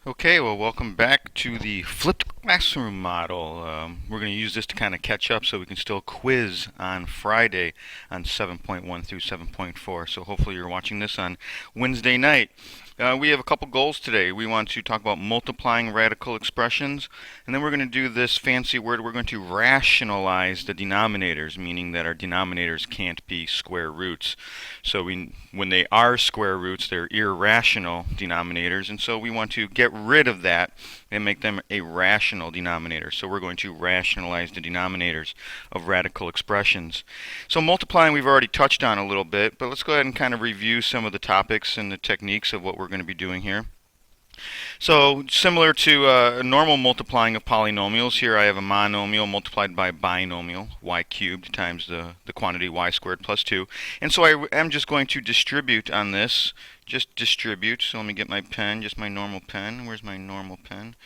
Okay, well, welcome back to the flipped classroom model. We're going to use this to kind of catch up so we can still quiz on Friday on 7.1 through 7.4. So hopefully you're watching this on Wednesday night. We have a couple goals today. We want to talk about multiplying radical expressions, and then we're going to do this fancy word. We're going to rationalize the denominators, meaning that our denominators can't be square roots. So when they are square roots, they're irrational denominators, and so we want to get rid of that and make them a rational denominator. So we're going to rationalize the denominators of radical expressions. So multiplying we've already touched on a little bit, but let's go ahead and kind of review some of the topics and the techniques of what we're going to be doing here. So similar to normal multiplying of polynomials, here I have a monomial multiplied by binomial, y cubed times the quantity y squared plus 2. And so I am just going to distribute on this, just distribute. So let me get my pen, just my normal pen. Where's my normal pen?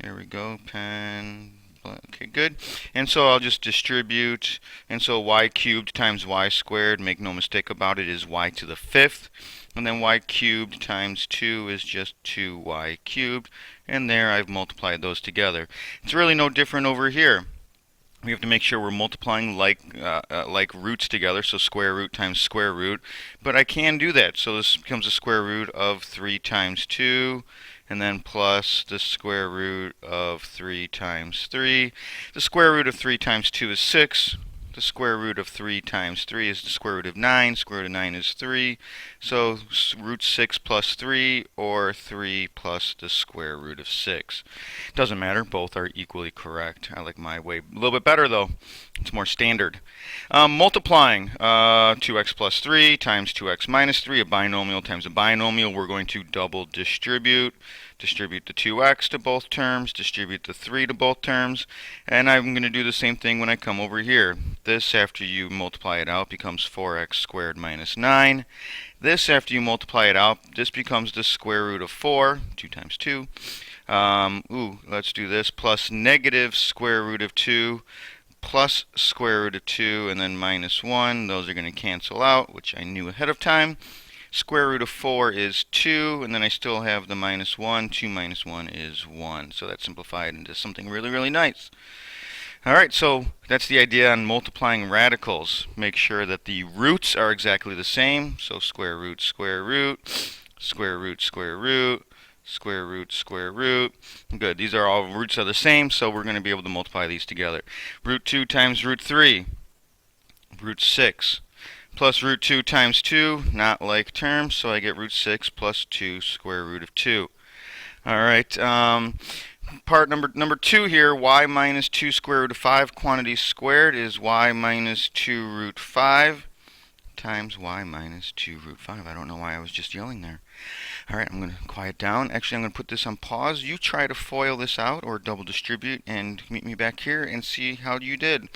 There we go, pen. Okay, good. And so I'll just distribute, and so y cubed times y squared, make no mistake about it, is y to the fifth. And then y cubed times 2 is just 2y cubed. And there I've multiplied those together. It's really no different over here. We have to make sure we're multiplying like roots together, so square root times square root. But I can do that, so this becomes the square root of 3 times 2, and then plus the square root of 3 times 3. The square root of 3 times 2 is 6. The square root of 3 times 3 is the square root of 9. Square root of 9 is 3. So root 6 plus 3, or 3 plus the square root of 6. Doesn't matter. Both are equally correct. I like my way a little bit better, though. It's more standard. Multiplying 2x plus 3 times 2x minus 3, a binomial times a binomial. We're going to double distribute. Distribute the 2x to both terms, distribute the 3 to both terms, and I'm going to do the same thing when I come over here. This, after you multiply it out, becomes 4x squared minus 9. This, after you multiply it out, this becomes the square root of 4, 2 times 2. Let's do this, plus negative square root of 2, plus square root of 2, and then minus 1. Those are going to cancel out, which I knew ahead of time. Square root of 4 is 2, and then I still have the minus 1. 2 minus 1 is 1. So that's simplified into something really, really nice. Alright, so that's the idea on multiplying radicals. Make sure that the roots are exactly the same. So square root, square root, square root, square root, square root, square root. Good. These are all roots are the same, so we're going to be able to multiply these together. Root 2 times root 3, root 6. Plus root 2 times 2, not like terms, so I get root 6 plus 2 square root of 2. Alright, part number 2 here, y minus 2 square root of 5 quantity squared is y minus 2 root 5 times y minus 2 root 5. I don't know why I was just yelling there. Alright, I'm going to quiet down. Actually, I'm going to put this on pause. You try to FOIL this out or double distribute and meet me back here and see how you did.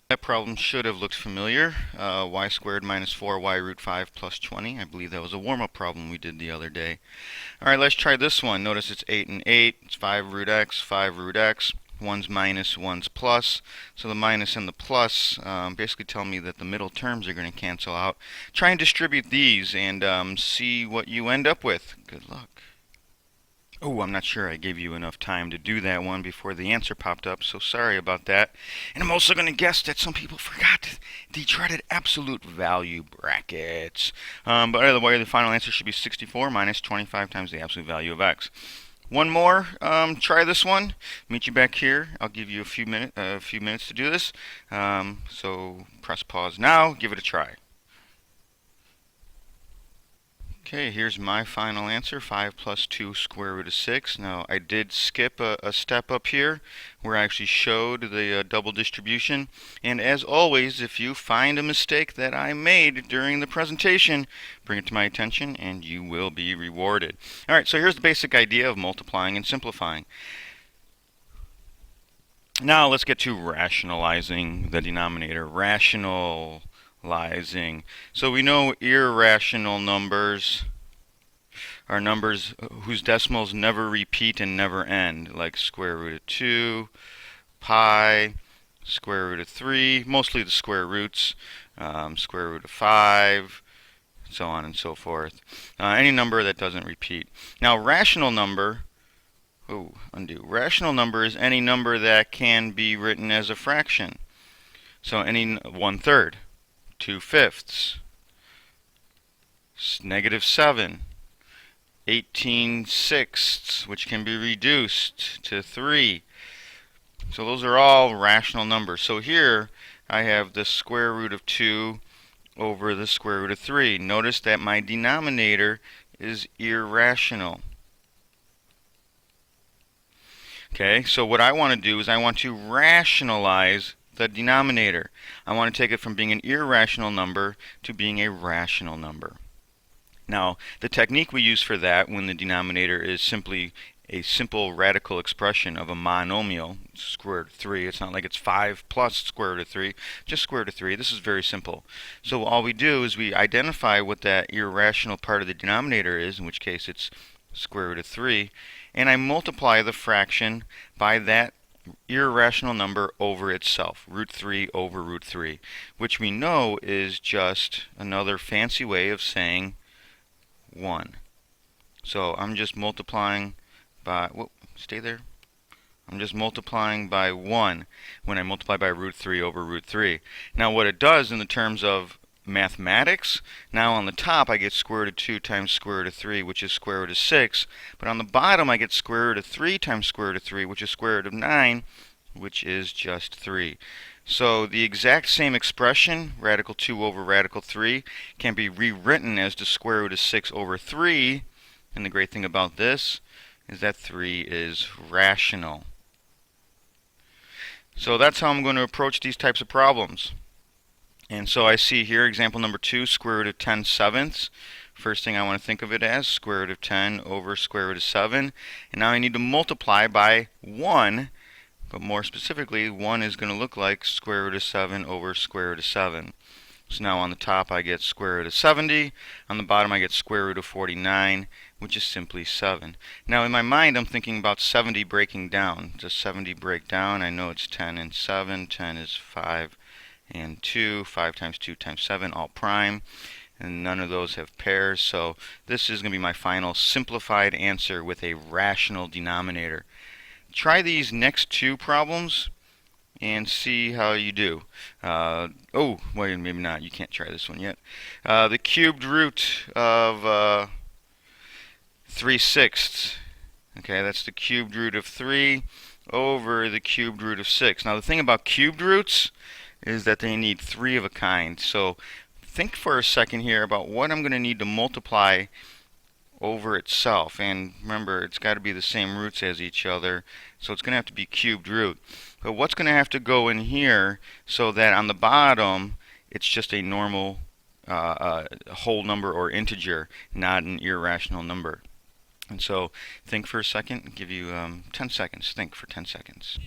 That problem should have looked familiar. Y squared minus 4y root 5 plus 20. I believe that was a warm-up problem we did the other day. Alright, let's try this one. Notice it's 8 and 8. It's 5 root x, 5 root x. One's minus, one's plus. So the minus and the plus basically tell me that the middle terms are going to cancel out. Try and distribute these and see what you end up with. Good luck. Oh, I'm not sure I gave you enough time to do that one before the answer popped up, so sorry about that. And I'm also going to guess that some people forgot the dreaded absolute value brackets. But either way, the final answer should be 64 minus 25 times the absolute value of x. One more, try this one. Meet you back here. I'll give you a few minutes to do this. So press pause now. Give it a try. Okay, here's my final answer, 5 plus 2 square root of 6. Now, I did skip a step up here where I actually showed the double distribution. And as always, if you find a mistake that I made during the presentation, bring it to my attention and you will be rewarded. Alright, so here's the basic idea of multiplying and simplifying. Now, let's get to rationalizing the denominator. Rationalizing. So we know irrational numbers are numbers whose decimals never repeat and never end, like square root of 2, pi, square root of 3, mostly the square roots, square root of 5, so on and so forth. Any number that doesn't repeat. Now, rational number, rational number is any number that can be written as a fraction. So any 1/3, 2/5, -7, 18/6, which can be reduced to 3. So those are all rational numbers. So here I have the square root of 2 over the square root of 3. Notice that my denominator is irrational. Okay, so what I want to do is I want to rationalize the denominator. I want to take it from being an irrational number to being a rational number. Now, the technique we use for that when the denominator is simply a simple radical expression of a monomial, square root of 3. It's not like it's 5 plus square root of 3, just square root of 3. This is very simple. So all we do is we identify what that irrational part of the denominator is, in which case it's square root of 3, and I multiply the fraction by that irrational number over itself, root 3 over root 3, which we know is just another fancy way of saying 1. So I'm just multiplying by, stay there. I'm just multiplying by 1 when I multiply by root 3 over root 3. Now what it does in the terms of mathematics, now on the top I get square root of 2 times square root of 3, which is square root of 6. But on the bottom I get square root of 3 times square root of 3, which is square root of 9, which is just 3. So the exact same expression, radical 2 over radical 3, can be rewritten as the square root of 6 over 3. And the great thing about this is that 3 is rational. So that's how I'm going to approach these types of problems. And so I see here example number 2, square root of 10/7. First thing I want to think of it as square root of 10 over square root of 7. And now I need to multiply by 1. But more specifically, 1 is going to look like square root of 7 over square root of 7. So now on the top I get square root of 70. On the bottom I get square root of 49, which is simply 7. Now in my mind I'm thinking about 70 breaking down. Does 70 break down? I know it's 10 and 7. 10 is 5 and 2. 5 times 2 times 7, all prime. And none of those have pairs. So this is going to be my final simplified answer with a rational denominator. Try these next two problems and see how you do. Oh, wait, maybe not. You can't try this one yet. The cubed root of 3/6. Okay, that's the cubed root of 3 over the cubed root of 6. Now the thing about cubed roots is that they need 3 of a kind. So think for a second here about what I'm going to need to multiply over itself. And remember, it's got to be the same roots as each other, so it's going to have to be cubed root. But what's going to have to go in here so that on the bottom it's just a normal whole number or integer, not an irrational number? And so think for a second. I'll give you 10 seconds. Think for 10 seconds.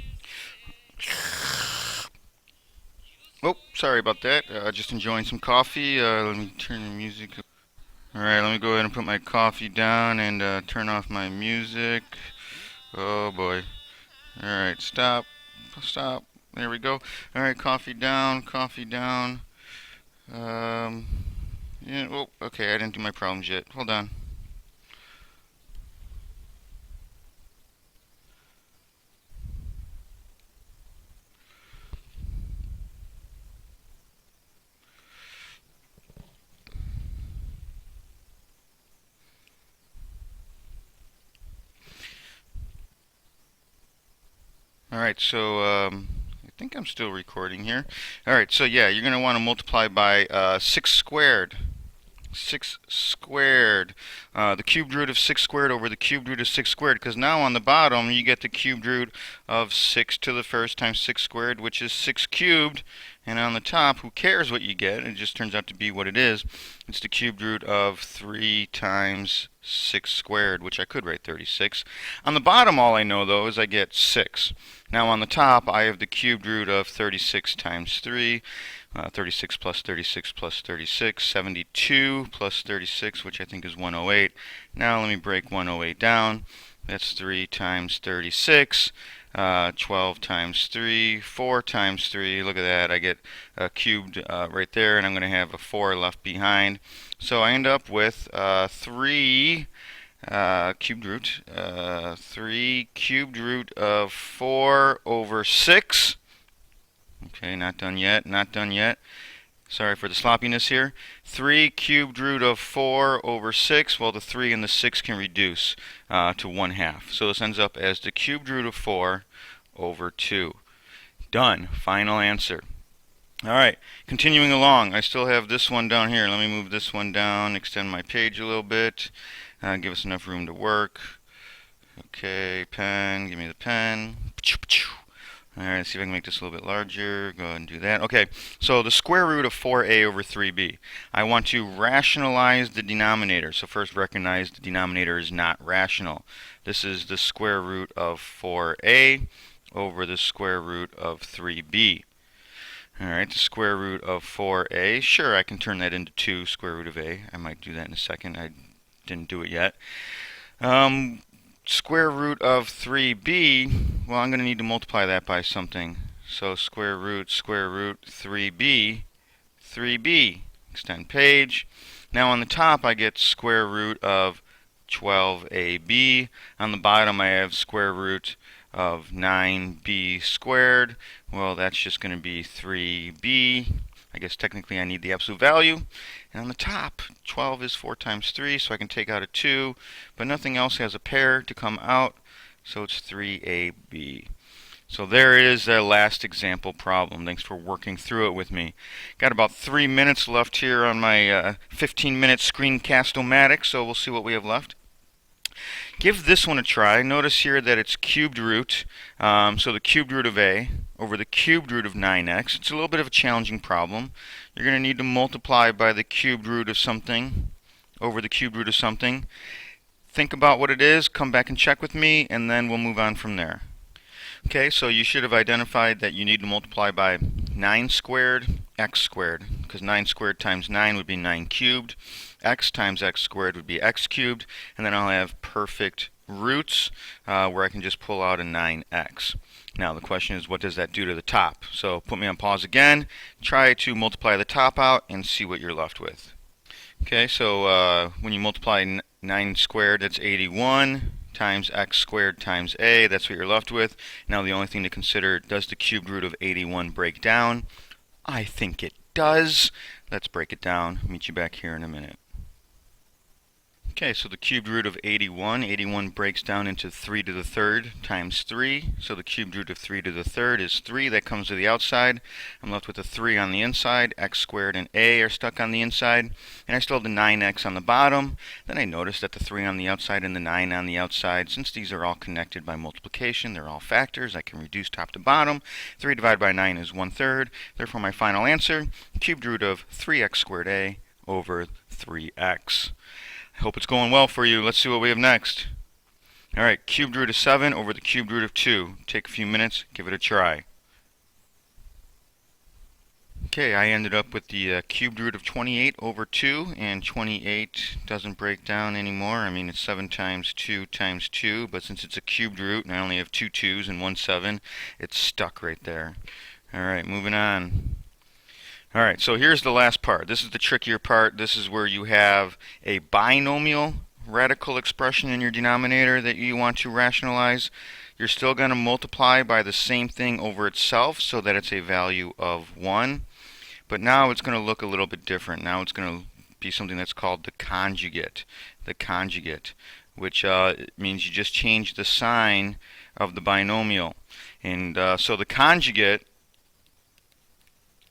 Oh, sorry about that. Just enjoying some coffee. Let me turn the music up. Alright, let me go ahead and put my coffee down and turn off my music. Oh boy. Alright, stop. Stop. There we go. Alright, coffee down, coffee down. Yeah, oh, okay, I didn't do my problems yet. Hold on. Alright, so I think I'm still recording here. Alright, so yeah, you're going to want to multiply by 6 squared. 6 squared. The cubed root of 6 squared over the cubed root of 6 squared, because now on the bottom you get the cubed root of 6 to the first times 6 squared, which is 6 cubed. And on the top, who cares what you get? It just turns out to be what it is. It's the cubed root of 3 times 6 squared, which I could write 36. On the bottom, all I know, though, is I get 6. Now on the top, I have the cubed root of 36 times 3. 36 plus 36 plus 36, 72 plus 36, which I think is 108. Now let me break 108 down. That's 3 times 36. 12 times 3, 4 times 3. Look at that. I get cubed right there, and I'm going to have a 4 left behind. So I end up with 3 cubed root. 3 cubed root of 4 over 6. Okay, not done yet. Not done yet. Sorry for the sloppiness here. 3 cubed root of 4 over 6. Well, the 3 and the 6 can reduce to 1/2. So this ends up as the cubed root of 4 over 2. Done. Final answer. All right, continuing along. I still have this one down here. Let me move this one down, extend my page a little bit, give us enough room to work. Okay, pen. Give me the pen. Alright, let's see if I can make this a little bit larger. Go ahead and do that. Okay, so the square root of 4a over 3b. I want to rationalize the denominator. So first recognize the denominator is not rational. This is the square root of 4a over the square root of 3b. Alright, the square root of 4a. Sure, I can turn that into 2 square root of a. I might do that in a second. I didn't do it yet. Square root of 3b, well, I'm going to need to multiply that by something. So square root 3b, 3b. Extend page. Now on the top I get square root of 12ab. On the bottom I have square root of 9b squared. Well, that's just going to be 3b. I guess technically I need the absolute value. And on the top, 12 is 4 times 3, so I can take out a 2. But nothing else has a pair to come out, so it's 3ab. So there is the last example problem. Thanks for working through it with me. Got about 3 minutes left here on my 15-minute screencast-o-matic, so we'll see what we have left. Give this one a try. Notice here that it's cubed root, so the cubed root of a over the cubed root of 9x. It's a little bit of a challenging problem. You're going to need to multiply by the cubed root of something over the cubed root of something. Think about what it is, come back and check with me, and then we'll move on from there. Okay, so you should have identified that you need to multiply by 9 squared, x squared, because 9 squared times 9 would be 9 cubed. X times x squared would be x cubed, and then I'll have perfect roots where I can just pull out a 9x. Now the question is, what does that do to the top? So put me on pause again, try to multiply the top out and see what you're left with. Okay, so when you multiply 9 squared, that's 81 times x squared times a, that's what you're left with. Now the only thing to consider, does the cubed root of 81 break down? I think it does. Let's break it down. Meet you back here in a minute. Okay, so the cubed root of 81 breaks down into 3 to the third times 3. So the cubed root of 3 to the third is 3. That comes to the outside. I'm left with a 3 on the inside. X squared and a are stuck on the inside. And I still have the 9x on the bottom. Then I notice that the 3 on the outside and the 9 on the outside, since these are all connected by multiplication, they're all factors, I can reduce top to bottom. 3 divided by 9 is 1/3. Therefore my final answer, cubed root of 3x squared a over 3x. I hope it's going well for you. Let's see what we have next. Alright, cubed root of 7 over the cubed root of 2. Take a few minutes, give it a try. Okay, I ended up with the cubed root of 28 over 2, and 28 doesn't break down anymore. I mean, it's 7 times 2 times 2, but since it's a cubed root and I only have 2 2's and 1 7, it's stuck right there. Alright, moving on. Alright, so here's the last part. This is the trickier part. This is where you have a binomial radical expression in your denominator that you want to rationalize. You're still going to multiply by the same thing over itself so that it's a value of 1. But now it's going to look a little bit different. Now it's going to be something that's called the conjugate. The conjugate, which means you just change the sign of the binomial. And so the conjugate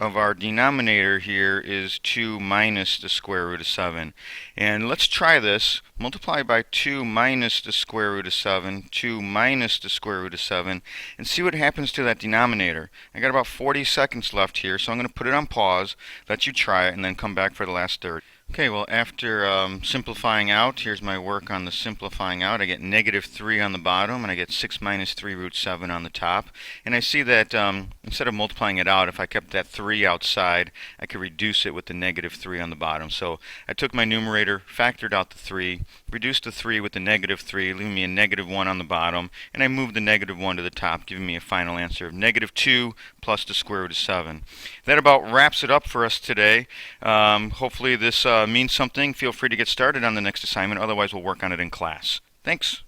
of our denominator here is 2 minus the square root of 7. And let's try this. Multiply by 2 minus the square root of 7, 2 minus the square root of 7, and see what happens to that denominator. I got about 40 seconds left here, so I'm going to put it on pause, let you try it, and then come back for the last 30. Okay, well, after simplifying out, here's my work on the simplifying out. I get negative 3 on the bottom, and I get 6 minus 3 root 7 on the top. And I see that instead of multiplying it out, if I kept that 3 outside, I could reduce it with the negative 3 on the bottom. So I took my numerator, factored out the 3, reduced the 3 with the negative 3, leaving me a negative 1 on the bottom, and I moved the negative 1 to the top, giving me a final answer of negative 2 plus the square root of 7. That about wraps it up for us today. Hopefully this means something. Feel free to get started on the next assignment. Otherwise, we'll work on it in class. Thanks.